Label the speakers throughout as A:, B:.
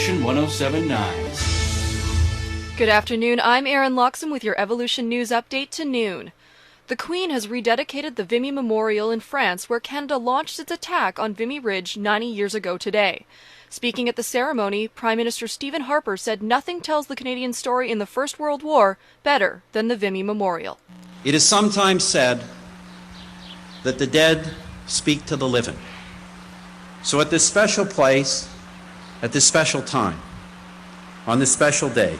A: Evolution 1079.
B: Good afternoon, I'm Erin Evolution with your Evolution News Update to noon. The Queen has rededicated the Vimy Memorial in France, where Canada launched its attack on Vimy Ridge 90 years ago today. Speaking at the ceremony, Prime Minister Stephen Harper said nothing tells the Canadian story in the First World War better than the Vimy Memorial.
C: It is sometimes said that the dead speak to the living. So at this special place, at this special time, on this special day,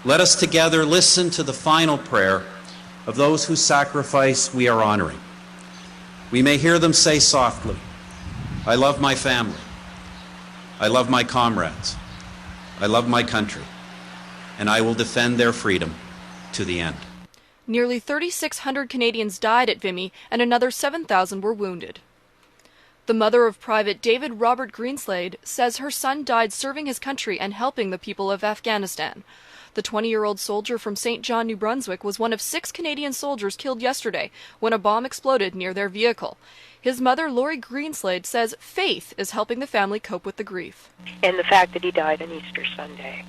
C: let us together listen to the final prayer of those whose sacrifice we are honoring. We may hear them say softly, "I love my family. I love my comrades. I love my country, and I will defend their freedom to the end."
B: Nearly 3,600 Canadians died at Vimy, and another 7,000 were wounded. The mother of Private David Robert Greenslade says her son died serving his country and helping the people of Afghanistan. The 20-year-old soldier from St. John, New Brunswick, was one of 6 Canadian soldiers killed yesterday when a bomb exploded near their vehicle. His mother, Lori Greenslade, says faith is helping the family cope with the grief.
D: And the fact that he died on Easter Sunday,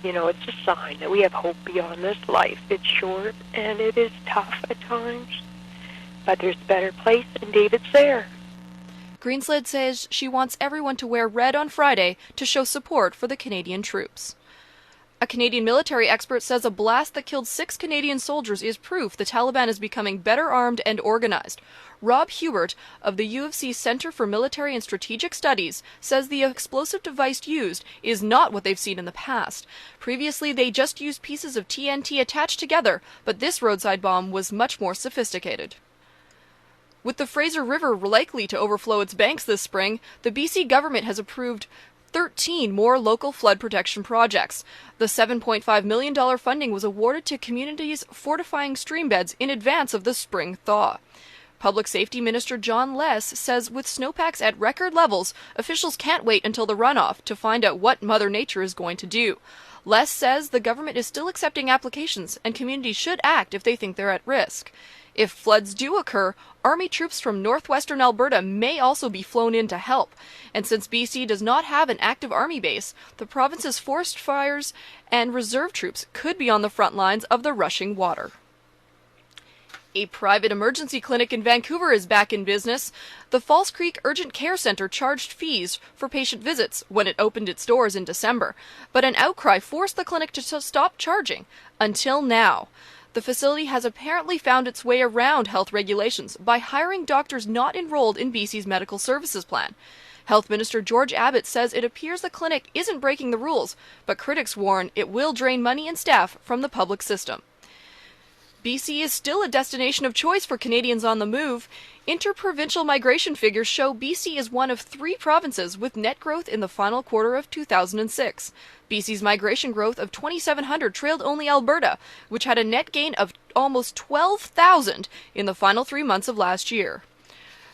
D: it's a sign that we have hope beyond this life. It's short and it is tough at times, but there's a better place, and David's there.
B: Greenslade says she wants everyone to wear red on Friday to show support for the Canadian troops. A Canadian military expert says a blast that killed 6 Canadian soldiers is proof the Taliban is becoming better armed and organized. Rob Hubert of the U of C Center for Military and Strategic Studies says the explosive device used is not what they've seen in the past. Previously, they just used pieces of TNT attached together, but this roadside bomb was much more sophisticated. With the Fraser River likely to overflow its banks this spring, the BC government has approved 13 more local flood protection projects. The $7.5 million funding was awarded to communities fortifying stream beds in advance of the spring thaw. Public Safety Minister John Less says with snowpacks at record levels, officials can't wait until the runoff to find out what Mother Nature is going to do. Less says the government is still accepting applications and communities should act if they think they're at risk. If floods do occur, Army troops from northwestern Alberta may also be flown in to help. And since BC does not have an active Army base, the province's forest fires and reserve troops could be on the front lines of the rushing water. A private emergency clinic in Vancouver is back in business. The False Creek Urgent Care Centre charged fees for patient visits when it opened its doors in December, but an outcry forced the clinic to stop charging until now. The facility has apparently found its way around health regulations by hiring doctors not enrolled in BC's medical services plan. Health Minister George Abbott says it appears the clinic isn't breaking the rules, but critics warn it will drain money and staff from the public system. BC is still a destination of choice for Canadians on the move. Interprovincial migration figures show BC is one of 3 provinces with net growth in the final quarter of 2006. BC's migration growth of 2,700 trailed only Alberta, which had a net gain of almost 12,000 in the final 3 months of last year.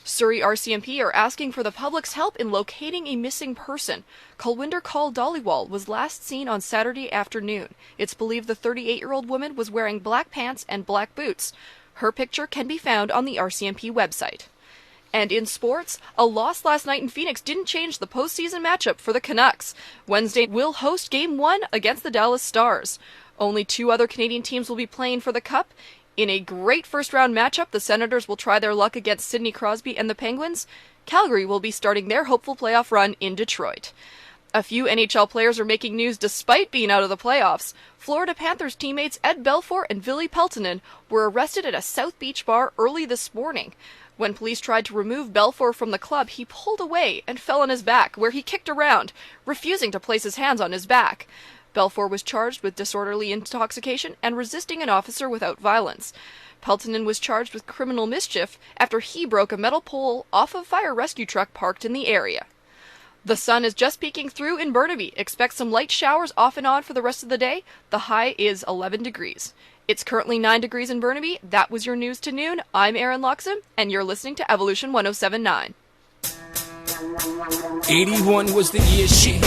B: Surrey RCMP are asking for the public's help in locating a missing person. Kulwinder Kaul Dhaliwal was last seen on Saturday afternoon. It's believed the 38-year-old woman was wearing black pants and black boots. Her picture can be found on the RCMP website. And in sports, a loss last night in Phoenix didn't change the postseason matchup for the Canucks. Wednesday will host Game 1 against the Dallas Stars. Only 2 other Canadian teams will be playing for the Cup. In a great first-round matchup, the Senators will try their luck against Sidney Crosby and the Penguins. Calgary will be starting their hopeful playoff run in Detroit. A few NHL players are making news despite being out of the playoffs. Florida Panthers teammates Ed Belfour and Ville Peltonen were arrested at a South Beach bar early this morning. When police tried to remove Belfour from the club, he pulled away and fell on his back, where he kicked around, refusing to place his hands on his back. Belfour was charged with disorderly intoxication and resisting an officer without violence. Peltonen was charged with criminal mischief after he broke a metal pole off a fire rescue truck parked in the area. The sun is just peeking through in Burnaby. Expect some light showers off and on for the rest of the day. The high is 11 degrees. It's currently 9 degrees in Burnaby. That was your news to noon. I'm Erin Evolution, and you're listening to Evolution 1079.
E: 81 was the year she